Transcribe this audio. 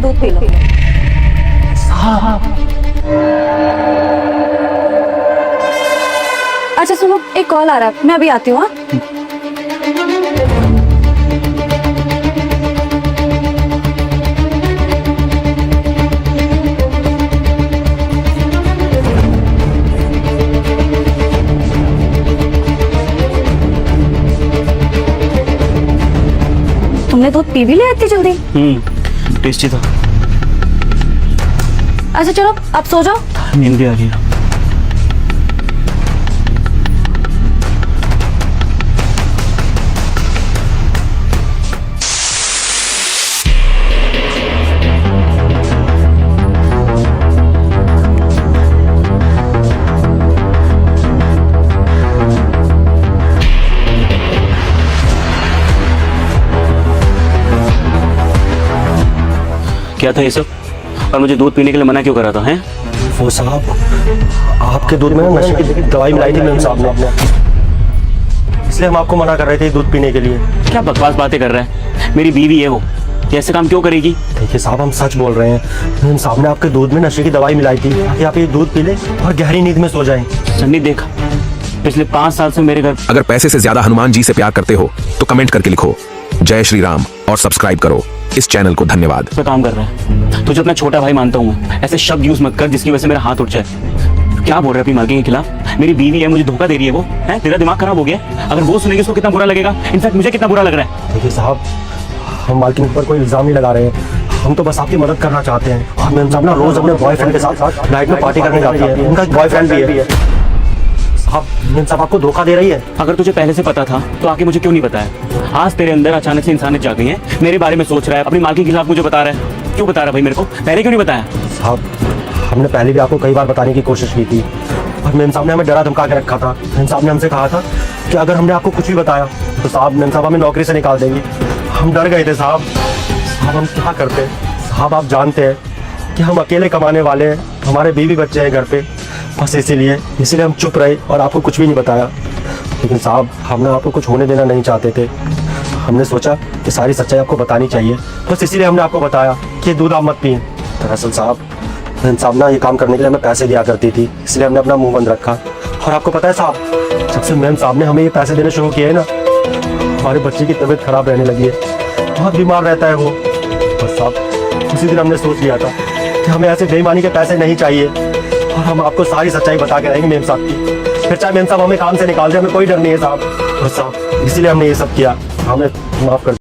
दूध P low. अच्छा सुनो, एक कॉल आ रहा है, मैं अभी आती हूँ। तुमने दूध पी भी लिया इतनी जल्दी? टेस्टी था। अच्छा चलो अब सो जाओ। नींद भी आ रही है। क्या था ये सब? और मुझे दूध पीने के लिए मना क्यों करा था? हैं? वो साहब, आपके दूध में नशे की दवाई मिलाई थी मेम साहब ने, इसलिए हम आपको मना कर रहे थे दूध पीने के लिए। क्या बकवास बातें कर रहा है? मेरी बीवी है वो, ये ऐसे काम क्यों करेगी? देखिए साहब, हम सच बोल रहे हैं। मेम साहब ने आपके दूध में नशे की दवाई मिलाई थी ताकि आप ये दूध पी ले और गहरी नींद में सो जाएं। सन्नी देखा, पिछले 5 साल से मेरे घर। अगर पैसे से ज्यादा हनुमान जी से प्यार करते हो तो कमेंट करके लिखो जय श्री राम और सब्सक्राइब करो इस चैनल को। धन्यवाद। पे काम कर रहा है, तुझे अपना छोटा भाई मानता हूँ, ऐसे शब्द यूज मत कर जिसकी वजह से मेरा हाथ उठ जाए। क्या बोल रहे अपनी मालकिन के खिलाफ? मेरी बीवी है, मुझे धोखा दे रही है वो, है? तेरा दिमाग खराब हो गया? अगर वो सुनेगी उसको कितना बुरा लगेगा, इनफैक्ट मुझे कितना बुरा लग रहा है। देखिए साहब, हम मालकिन के ऊपर कोई इल्जाम नहीं लगा रहे हैं, हम तो बस आपकी मदद करना चाहते हैं। और मेम साहब ना रोज अपने बॉयफ्रेंड के साथ नाइट में पार्टी करने जाती है, उनका एक बॉयफ्रेंड भी है। साहब, मेम साहब आपको धोखा दे रही है। अगर तुझे पहले से पता था तो आके मुझे क्यों नहीं बताया? आज तेरे अंदर अचानक से इंसानियत जाग गई है, मेरे बारे में सोच रहा है, अपनी मालकिन के खिलाफ मुझे बता रहा है। क्यों बता रहा है भाई? मेरे को पहले क्यों नहीं बताया? साहब, हमने पहले भी आपको कई बार बताने की कोशिश की थी और मेम साहब ने हमें डरा धमका के रखा था। मेम साहब ने हमसे कहा था कि अगर हमने आपको कुछ भी बताया तो साहब मेम साहब हमें नौकरी से निकाल देंगे। हम डर गए थे साहब। साहब हम क्या करते? साहब आप जानते हैं कि हम अकेले कमाने वाले हैं, हमारे बीवी बच्चे हैं घर पे, बस इसीलिए हम चुप रहे और आपको कुछ भी नहीं बताया। लेकिन साहब, हमने आपको कुछ होने देना नहीं चाहते थे। हमने सोचा कि सारी सच्चाई आपको बतानी चाहिए, बस इसीलिए हमने आपको बताया कि दूध आप मत पिए। दरअसल साहब, मेम साहब ना ये काम करने के लिए हमें पैसे दिया करती थी, इसलिए हमने अपना मुंह बंद रखा। और आपको पता है साहब, जब से मेम साहब ने हमें ये पैसे देने शुरू किए हैं ना, हमारे बच्चे की तबीयत खराब रहने लगी है, बहुत बीमार रहता है वो। बस साहब, उसी दिन हमने सोच लिया था कि हमें ऐसे बेईमानी के पैसे नहीं चाहिए और हम आपको सारी सच्चाई बता के रहेंगे मेम साहब की। फिर चाहे मेम साहब हमें काम से निकाल दे, हमें कोई डर नहीं है साहब। बस साहब, इसीलिए हमने ये सब किया, हमें माफ कर